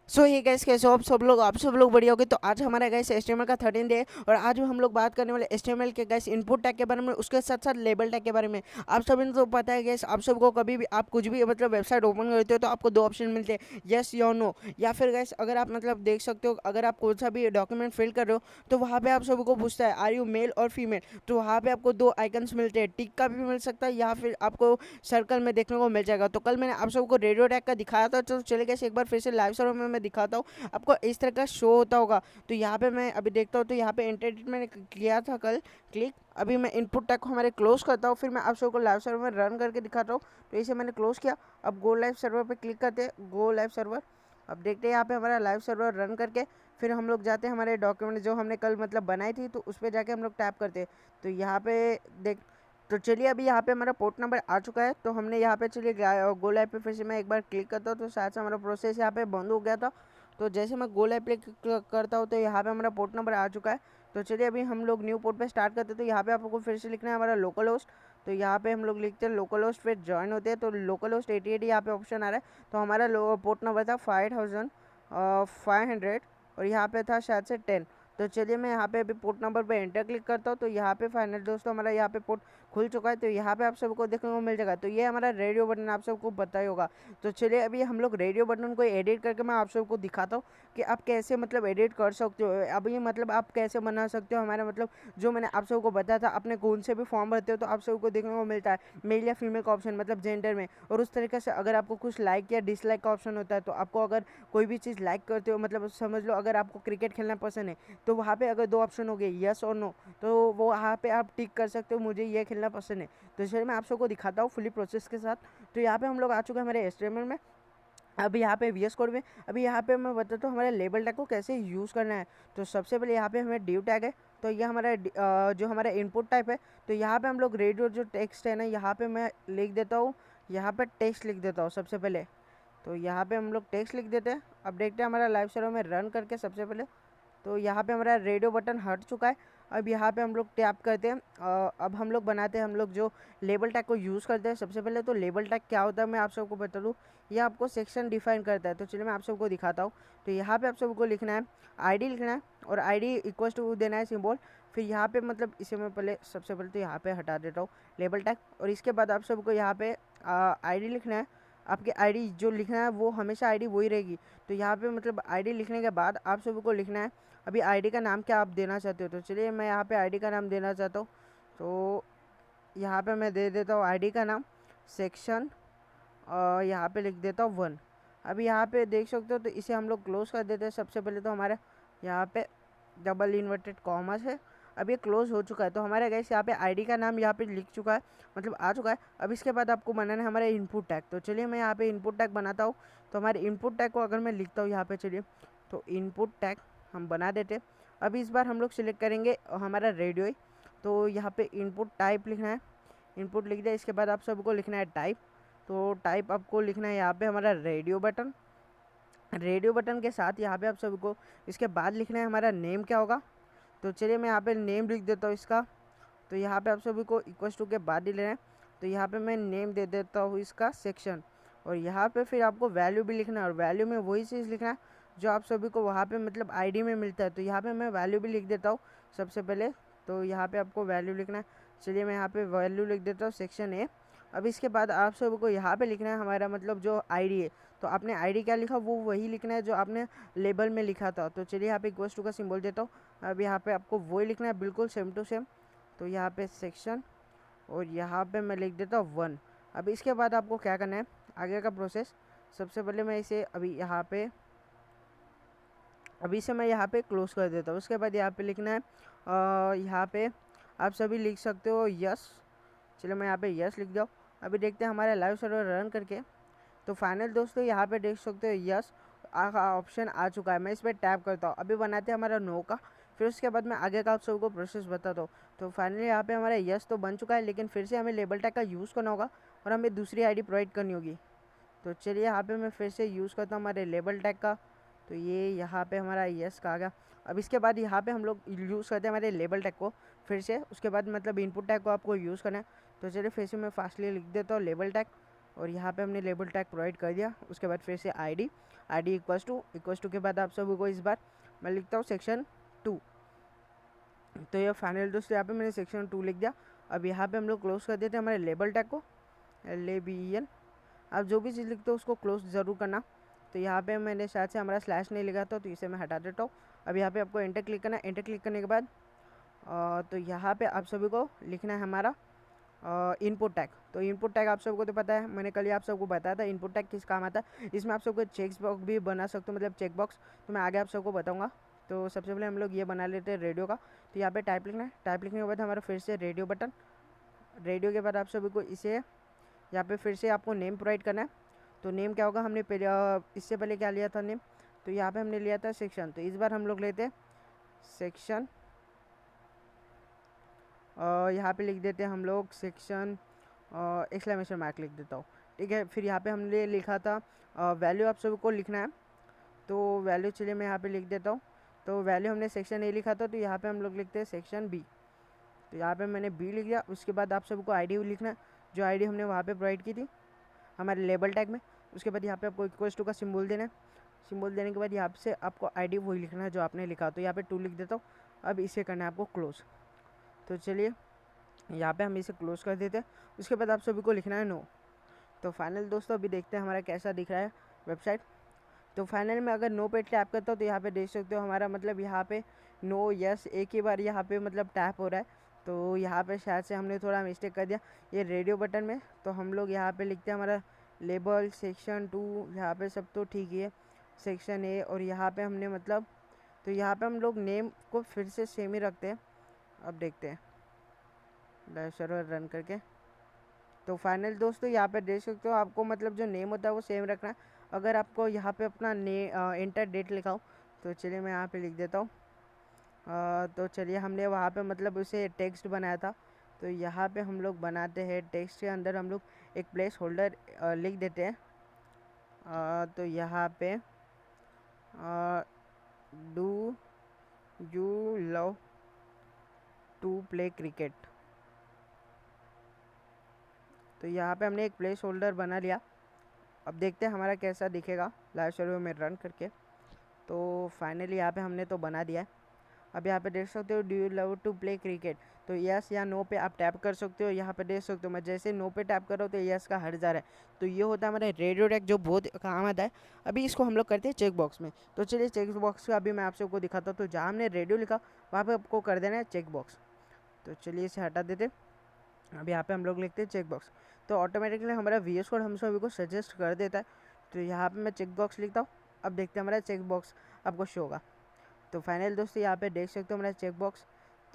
सो hey guys, कैसे हो आप सब लोग बढ़िया होगे। तो आज हमारा गाइस एचटीएमएल का 13 डे है और आज हम लोग बात करने वाले एचटीएमएल के गाइस इनपुट टैग के बारे में, उसके साथ साथ लेबल टैग के बारे में। आप सभी ने तो पता है गाइस, आप सबको कभी भी आप कुछ भी मतलब वेबसाइट ओपन करते हो तो आपको दो ऑप्शन मिलते हैं, यस या नो। या फिर गाइस अगर आप मतलब देख सकते हो, अगर आप कोई सा भी डॉक्यूमेंट फिल कर रहे हो तो वहाँ पे आप सबको पूछता है आर यू मेल और फीमेल। तो वहाँ पे आपको दो आइकन्स मिलते हैं, टिक का भी मिल सकता है या फिर आपको सर्कल में देखने को मिल जाएगा। तो कल मैंने आप सबको रेडियो टैग का दिखाया था, तो चले गए एक बार फिर से लाइव सर्वर में मैं दिखाता हूँ आपको। इस तरह का शो होता होगा। तो यहाँ पे मैं अभी देखता हूँ, तो यहाँ पे इंटरनेट मैंने किया था कल क्लिक। अभी मैं इनपुट टैग को हमारे क्लोज करता हूँ, फिर मैं आप सबको लाइव सर्वर में रन करके दिखाता हूँ। तो इसे मैंने क्लोज किया। अब गो लाइव सर्वर पे क्लिक करते हैं, गो लाइव सर्वर। अब देखते हैं यहाँ पे हमारा लाइव सर्वर रन करके फिर हम लोग जाते हैं हमारे डॉक्यूमेंट जो हमने कल मतलब बनाई थी, तो उस पर जाके हम लोग टैप करते हैं। तो यहाँ पे देख, तो चलिए अभी यहाँ पे हमारा पोर्ट नंबर आ चुका है। तो हमने यहाँ पे चलिए गो लाइव पे फिर से मैं एक बार क्लिक करता हूँ, तो शायद से हमारा प्रोसेस यहाँ पे बंद हो गया था। तो जैसे मैं गो लाइव पे करता हूँ तो यहाँ पे हमारा पोर्ट नंबर आ चुका है। तो चलिए अभी हम लोग न्यू पोर्ट पे स्टार्ट करते हैं। तो यहाँ पे आपको फिर से लिखना है हमारा लोकल होस्ट। तो यहाँ पे हम लोग लिखते हैं लोकल होस्ट, फिर ज्वाइन होते हैं। तो लोकल होस्ट 88 यहाँ पे ऑप्शन आ रहा है। तो हमारा पोर्ट नंबर था 5500 और यहाँ पे था शायद से 10। तो चलिए मैं यहाँ पे अभी पोर्ट नंबर पे एंटर क्लिक करता हूँ। तो यहाँ पे फाइनल दोस्तों हमारा यहाँ पे पोर्ट खुल चुका है। तो यहाँ पे आप सबको देखने को मिल जाएगा। तो ये हमारा रेडियो बटन आप सबको पता ही होगा। तो चलिए अभी हम लोग रेडियो बटन को एडिट करके मैं आप सबको दिखाता हूँ कि आप कैसे मतलब एडिट कर सकते हो। अभी मतलब आप कैसे बना सकते हो हमारा मतलब जो मैंने आप सबको बताया था, अपने कौन से भी फॉर्म भरते हो तो आप सबको देखने को मिलता है मेल या फीमेल का ऑप्शन मतलब जेंडर में। और उस तरीके से अगर आपको कुछ लाइक या डिसलाइक का ऑप्शन होता है, तो आपको अगर कोई भी चीज़ लाइक करते हो, मतलब समझ लो अगर आपको क्रिकेट खेलना पसंद है तो वहाँ पे अगर दो ऑप्शन हो गए यस और नो, तो वो वहाँ पे आप टिक कर सकते हो मुझे ये खेलना पसंद है। तो इसलिए मैं आप सबको दिखाता हूँ फुली प्रोसेस के साथ। तो यहाँ पे हम लोग आ चुके हैं हमारे एचटीएमएल में। अभी यहाँ पे वीएस कोड में अभी यहाँ पे मैं बताता हूँ हमारे लेबल टैग को कैसे यूज़ करना है। तो सबसे पहले यहाँ पे हमें डिव टैग है। तो ये हमारा जो हमारा इनपुट टाइप है। तो यहाँ पे हम लोग रेडियो जो टेक्स्ट है ना, यहाँ पे मैं लिख देता हूँ, यहाँ पे टेक्स्ट लिख देता हूँ सबसे पहले। तो यहाँ पे हम लोग टेक्स्ट लिख देते हैं। अब देखते हैं हमारा लाइव सर्वर में रन करके सबसे पहले। तो यहाँ पे हमारा रेडियो बटन हट चुका है। अब यहाँ पे हम लोग टैप करते हैं। अब हम लोग बनाते हैं, हम लोग जो लेबल टैग को यूज़ करते हैं सबसे पहले। तो लेबल टैग क्या होता है मैं आप सबको बता दूँ, ये आपको सेक्शन डिफाइन करता है। तो चलिए मैं आप सबको दिखाता हूँ। तो यहाँ पे आप सबको लिखना है आईडी लिखना है और आईडी इक्वल्स टू देना है सिंबल। फिर यहाँ पे मतलब इसे मैं पहले सबसे पहले तो यहाँ पे हटा देता हूँ लेबल टैग। और इसके बाद आप सबको यहाँ पे आईडी लिखना है। आपकी आईडी जो लिखना है वो हमेशा आईडी वही रहेगी। तो यहाँ पे मतलब आईडी लिखने के बाद आप सबको लिखना है अभी आईडी का नाम क्या आप देना चाहते हो। तो चलिए मैं यहाँ पे आईडी का नाम देना चाहता हूँ। तो यहाँ पे मैं दे देता हूँ आईडी का नाम सेक्शन, और यहाँ पे लिख देता हूँ 1। अभी यहाँ पे देख सकते हो। तो इसे हम लोग क्लोज कर देते हैं। सबसे पहले तो हमारा यहाँ पे डबल इन्वर्टेड कॉमर्स है। अब ये क्लोज हो चुका है। तो हमारा गैस यहाँ पे आईडी का नाम यहाँ पे लिख चुका है, मतलब आ चुका है। अब इसके बाद आपको बनाना है हमारा इनपुट टैग। तो चलिए मैं यहाँ पे इनपुट टैग बनाता हूँ। तो हमारे इनपुट टैग को अगर मैं लिखता हूँ यहाँ पे, चलिए तो इनपुट टैग हम बना देते। अभी इस बार हम लोग सिलेक्ट करेंगे हमारा रेडियो। तो यहाँ पे इनपुट टाइप लिखना है, इनपुट लिख दिया। इसके बाद आप सबको लिखना है टाइप। तो टाइप आपको लिखना है यहाँ पे हमारा रेडियो बटन। रेडियो बटन के साथ यहाँ पे आप सबको इसके बाद लिखना है हमारा नेम क्या होगा। तो चलिए मैं यहाँ पे नेम लिख देता हूँ इसका। तो यहाँ पे आप सभी को इक्वल्स टू के बाद ही लेना है। तो यहाँ पे मैं नेम दे देता हूँ इसका सेक्शन। और यहाँ पे फिर आपको वैल्यू भी लिखना है, और वैल्यू में वही चीज़ लिखना है जो आप सभी को वहाँ पे मतलब आईडी में मिलता है। तो यहाँ पे मैं वैल्यू भी लिख देता हूँ सबसे पहले। तो यहाँ पे आपको वैल्यू लिखना है। चलिए मैं यहाँ पे वैल्यू लिख देता हूँ सेक्शन ए। अब इसके बाद आप सभी को यहाँ पे लिखना है हमारा मतलब जो आईडी है। तो आपने आईडी क्या लिखा वो वही लिखना है जो आपने लेबल में लिखा था। तो चलिए यहाँ पे इक्वल्स टू का सिंबल देता हूँ। अब यहाँ पे आपको वही लिखना है बिल्कुल सेम टू सेम। तो यहाँ पे सेक्शन और यहाँ पे मैं लिख देता हूँ 1। अब इसके बाद आपको क्या करना है आगे का प्रोसेस। सबसे पहले मैं इसे अभी से मैं यहाँ पे क्लोज कर देता हूँ। उसके बाद यहाँ पे लिखना है यहाँ पे आप सभी लिख सकते हो यस। चलो मैं यहाँ पे यस लिख जाऊँ। अभी देखते हैं हमारे लाइव सर्वर रन करके। तो फाइनल दोस्तों यहाँ पे देख सकते हो यस ऑप्शन आ चुका है। मैं इस पर टैप करता हूँ। अभी बनाते हैं हमारा नो का, फिर उसके बाद मैं आगे का आप सबको प्रोसेस बताता हूँ। तो फाइनली यहाँ पे हमारा यस तो बन चुका है, लेकिन फिर से हमें लेबल टैग का यूज़ करना होगा और हमें दूसरी आईडी प्रोवाइड करनी होगी। तो चलिए यहाँ पे मैं फिर से यूज़ करता हूँ हमारे लेबल टैग का। तो ये यहाँ पे हमारा यस का आ गया। अब इसके बाद यहाँ पे हम लोग यूज़ करते हैं हमारे लेबल टैग को फिर से। उसके बाद मतलब इनपुट टैग को आपको यूज़ करना है। तो चलिए फिर से मैं फास्टली लिख देता हूँ लेबल टैग। और यहाँ पे हमने लेबल टैग प्रोवाइड कर दिया। उसके बाद फिर से आई डी इक्वल्स टू के बाद आप सभी को इस बार मैं लिखता हूँ सेक्शन 2। तो ये फाइनल दोस्तों यहाँ पे मैंने सेक्शन 2 लिख दिया। अब यहाँ पे हम लोग क्लोज कर देते हैं हमारे लेबल टैग को, LABEL। आप जो भी चीज़ लिखते हो उसको क्लोज ज़रूर करना। तो यहाँ पे मैंने शायद से हमारा स्लैश नहीं लिखा था, तो इसे मैं हटा देता हूँ। अब यहाँ पे आपको एंटर क्लिक करना है। एंटर क्लिक करने के बाद तो यहाँ पे आप सभी को लिखना है हमारा इनपुट टैग। तो इनपुट टैग आप सबको तो पता है, मैंने कल ही आप सबको बताया था इनपुट टैग किस काम आता है। इसमें आप सबको चेक बॉक्स भी बना सकते हो, मतलब चेक बॉक्स, तो मैं आगे आप सबको बताऊँगा। तो सबसे पहले हम लोग ये बना लेते हैं रेडियो का। तो यहाँ पे टाइप लिखना है। टाइप लिखने के बाद हमारा फिर से रेडियो बटन। रेडियो के बाद आप सभी को इसे यहाँ पे फिर से आपको नेम प्रोवाइड करना है। तो नेम क्या होगा, हमने इससे पहले क्या लिया था नेम, तो यहाँ पे हमने लिया था सेक्शन। तो इस बार हम लोग लेते हैं सेक्शन, यहाँ पे लिख देते हैं हम लोग सेक्शन, एक्सक्लेमेशन मार्क लिख देता हूँ, ठीक है। फिर यहाँ पे हमने लिखा था वैल्यू आप सभी को लिखना है। तो वैल्यू चलिए मैं यहाँ पे लिख देता हूँ। तो वैल्यू हमने सेक्शन ए लिखा था, तो यहाँ पे हम लोग लिखते हैं सेक्शन बी। तो यहाँ पे मैंने बी लिख दिया। उसके बाद आप सबको आईडी लिखना है, जो आईडी हमने वहाँ पे प्रोवाइड की थी हमारे लेबल टैग में। उसके बाद यहाँ पे आपको इक्वल्स टू का सिंबल देना है। सिंबल देने के बाद यहाँ से आपको आईडी वही लिखना है जो आपने लिखा। तो यहाँ पे 2 लिख देता हूँ। अब इसे करना है आपको क्लोज। तो चलिए यहाँ पे हम इसे क्लोज कर देते हैं। उसके बाद आप सभी को लिखना है नो। तो फाइनल दोस्तों अभी देखते हैं हमारा कैसा दिख रहा है वेबसाइट। तो फाइनल में अगर नो पे टैप करता हूँ तो यहाँ पे देख सकते हो हमारा मतलब यहाँ पे नो यस एक ही बार यहाँ पे मतलब टैप हो रहा है। तो यहाँ पे शायद से हमने थोड़ा मिस्टेक कर दिया ये रेडियो बटन में। तो हम लोग यहाँ पे लिखते हैं हमारा लेबल सेक्शन 2, यहाँ पे सब तो ठीक ही है, सेक्शन ए। और यहाँ पे हमने मतलब, तो यहाँ पे हम लोग नेम को फिर से सेम ही रखते हैं। अब देखते हैं सर्वर रन करके। तो फाइनल दोस्तों यहाँ पे देख सकते हो आपको मतलब जो नेम होता है वो सेम रखना है। अगर आपको यहाँ पे अपना एंटर डेट लिखा हो, तो चलिए मैं यहाँ पे लिख देता हूँ। तो चलिए हमने वहाँ पे मतलब उसे टेक्स्ट बनाया था, तो यहाँ पे हम लोग बनाते हैं टेक्स्ट के अंदर हम लोग एक प्लेस होल्डर लिख देते हैं। तो यहाँ पे do you love to play cricket. तो यहाँ पे हमने एक प्लेस होल्डर बना लिया। अब देखते हैं हमारा कैसा दिखेगा लाइव सर्वर में रन करके। तो फाइनली यहाँ पे हमने तो बना दिया है। अब यहाँ पे देख सकते हो do you love to play cricket, तो यस या नो पे आप टैप कर सकते हो। यहाँ पे देख सकते हो मैं जैसे नो पे टैप कर रहा हूँ तो यस का हट जा रहा है। तो ये होता है हमारा रेडियो टैग जो बहुत काम आता है। अभी इसको हम लोग करते हैं चेक बॉक्स में। तो चलिए चेक बॉक्स का अभी मैं आप सबको दिखाता हूँ। तो जहाँ हमने रेडियो लिखा वहाँ पर आपको कर देना है चेक बॉक्स। तो चलिए इसे हटा देते। अब यहाँ पे हम लोग लिखते हैं चेक बॉक्स। तो ऑटोमेटिकली हमारा VS कोड हम सभी को सजेस्ट कर देता है। तो यहाँ पे मैं चेक बॉक्स लिखता हूँ। अब देखते हैं हमारा चेक बॉक्स आपको शो होगा। तो फाइनल दोस्तों यहाँ पे देख सकते हो हमारा चेक बॉक्स।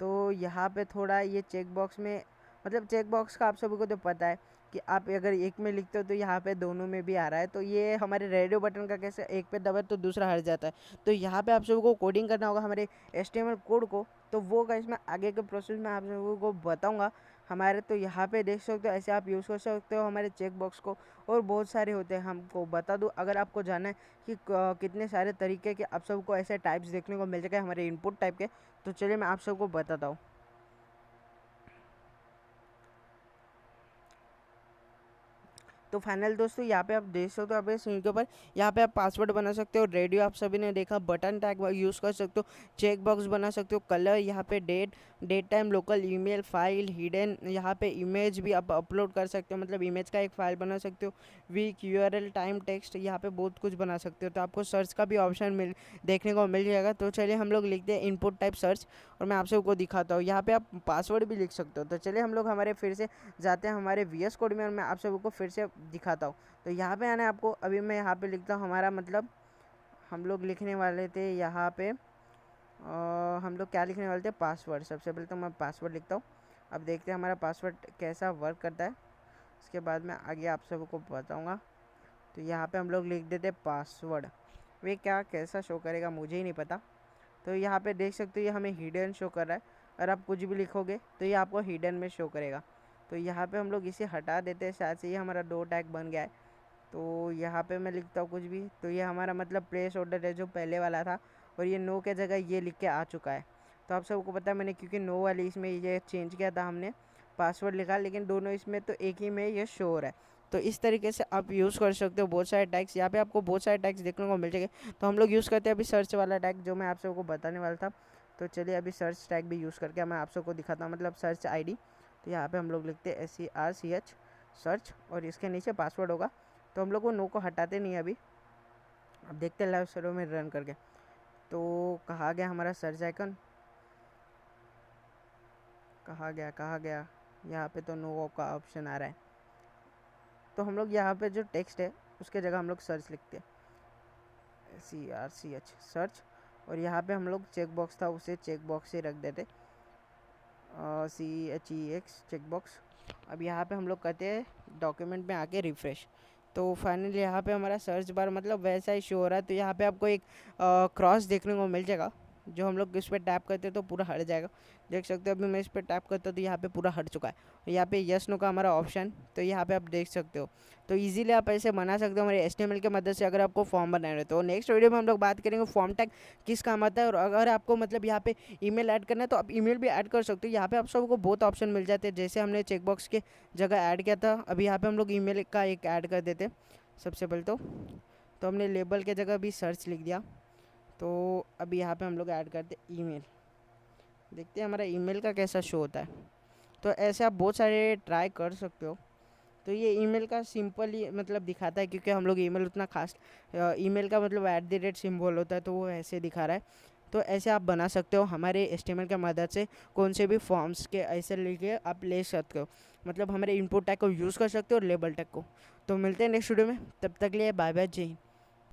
तो यहाँ पे थोड़ा ये चेक बॉक्स में मतलब चेक बॉक्स का आप सभी को तो पता है कि आप अगर एक में लिखते हो तो यहाँ पे दोनों में भी आ रहा है। तो ये हमारे रेडियो बटन का कैसे एक पे दबा तो दूसरा हट जाता है। तो यहाँ पे आप सभी को कोडिंग करना होगा हमारे HTML कोड को। तो वो का इसमें आगे के प्रोसेस में आप सभी को बताऊँगा हमारे। तो यहाँ पे देख सकते हो ऐसे आप यूज़ कर सकते हो हमारे चेक बॉक्स को। और बहुत सारे होते हैं, हमको बता दूँ अगर आपको जानना है कि कितने सारे तरीके के आप सबको ऐसे टाइप्स देखने को मिल जाएगा हमारे इनपुट टाइप के। तो चलिए मैं आप सबको बताता हूँ। तो फाइनल दोस्तों यहाँ पे आप देख सकते हो आप स्क्रीन के ऊपर यहाँ पे आप पासवर्ड बना सकते हो, रेडियो आप सभी ने देखा, बटन टैग यूज़ कर सकते हो, चेक बॉक्स बना सकते हो, कलर यहाँ पे date time, local email, file, hidden, यहाँ पे इमेज भी आप अपलोड कर सकते हो, मतलब इमेज का एक फ़ाइल बना सकते हो, वीक, URL, टाइम, टेक्स्ट, यहाँ पे बहुत कुछ बना सकते हो। तो आपको सर्च का भी ऑप्शन देखने को मिल जाएगा। तो चलिए हम लोग लिखते हैं इनपुट टाइप सर्च और मैं आप सबको दिखाता हूँ। यहाँ पे आप पासवर्ड भी लिख सकते हो। तो चलिए हम लोग हमारे फिर से जाते हैं हमारे VS कोड में और मैं आप सबको फिर से दिखाता हूँ। तो यहाँ पे आना है आपको। अभी मैं यहाँ पे लिखता हूँ हमारा मतलब हम लोग लिखने वाले थे यहाँ पे हम लोग क्या लिखने वाले थे, पासवर्ड। सबसे पहले तो मैं पासवर्ड लिखता हूँ। अब देखते हैं हमारा पासवर्ड कैसा वर्क करता है, उसके बाद मैं आगे आप सबको बताऊँगा। तो यहाँ पे हम लोग लिख देते पासवर्ड। वे क्या कैसा शो करेगा मुझे ही नहीं पता। तो यहाँ पे देख सकते हो ये हमें हिडन शो कर रहा है। अगर आप कुछ भी लिखोगे तो ये आपको हिडन में शो करेगा। तो यहाँ पे हम लोग इसे हटा देते हैं, शायद से ये हमारा 2 टैग बन गया है। तो यहाँ पे मैं लिखता हूँ कुछ भी, तो ये हमारा मतलब प्लेस ऑर्डर है जो पहले वाला था, और ये नो के जगह ये लिख के आ चुका है। तो आप सबको पता है मैंने क्योंकि नो वाली इसमें ये चेंज किया था हमने, पासवर्ड लिखा, लेकिन दोनों इसमें तो एक ही में ये शो हो रहा है। तो इस तरीके से आप यूज़ कर सकते हो बहुत सारे टैग्स। यहाँ पे आपको बहुत सारे टैग्स देखने को मिल जाएंगे। तो हम लोग यूज़ करते हैं अभी सर्च वाला टैग जो मैं आप सबको बताने वाला था। तो चलिए अभी सर्च टैग भी यूज़ करके मैं आप सबको दिखाता हूँ, मतलब सर्च ID। तो यहाँ पे हम लोग लिखते हैं SERCH सर्च, और इसके नीचे पासवर्ड होगा। तो हम लोग वो नो को हटाते नहीं अभी, अब देखते हैं लाइव सर्वर में रन करके। तो कहाँ गया हमारा सर्च आइकन, कहाँ गया? यहाँ पे तो नो का ऑप्शन आ रहा है। तो हम लोग यहाँ पे जो टेक्स्ट है उसके जगह हम लोग सर्च लिखते हैं SERCH सर्च, और यहाँ पे हम लोग चेक बॉक्स था उसे चेक बॉक्स से रख देते CHEX चेक बॉक्स। अब यहाँ पे हम लोग कहते हैं डॉक्यूमेंट में आके रिफ़्रेश। तो फाइनली यहाँ पे हमारा सर्च बार मतलब वैसा ही शो हो रहा है। तो यहाँ पे आपको एक क्रॉस देखने को मिल जाएगा, जो हम लोग इस पर टैप करते हैं तो पूरा हट जाएगा। देख सकते हो अभी मैं इस पर टैप करता हूँ तो यहाँ पे पूरा हट चुका है। यहाँ पे यस नो का हमारा ऑप्शन, तो यहाँ पे आप देख सकते हो। तो इजीली आप ऐसे बना सकते हो हमारे HTML की मदद से, अगर आपको फॉर्म बनाना है। तो नेक्स्ट वीडियो में हम लोग बात करेंगे फॉर्म टैग किस काम आता है, और अगर आपको मतलब यहाँ पे ईमेल ऐड करना है तो आप ईमेल भी ऐड कर सकते हो। यहाँ पे आप सबको बहुत ऑप्शन मिल जाते हैं, जैसे हमने चेकबॉक्स के जगह ऐड किया था, अभी यहाँ पे हम लोग ईमेल का एक ऐड कर देते सबसे पहले। तो हमने लेबल के जगह भी सर्च लिख दिया। तो अभी यहाँ पे हम लोग ऐड करते ईमेल, देखते हैं हमारा ईमेल का कैसा शो होता है। तो ऐसे आप बहुत सारे ट्राई कर सकते हो। तो ये ईमेल का सिंपल ही मतलब दिखाता है, क्योंकि हम लोग ईमेल उतना खास, ईमेल का मतलब @ सिंबल होता है, तो वो ऐसे दिखा रहा है। तो ऐसे आप बना सकते हो हमारे HTML की मदद से, कौन से भी फॉर्म्स के ऐसे लेके आप ले सकते हो, मतलब हमारे इनपुट टैग को यूज़ कर सकते हो और लेबल टैग को। तो मिलते हैं नेक्स्ट वीडियो में, तब तक लिए बाय बाय, जय हिंद।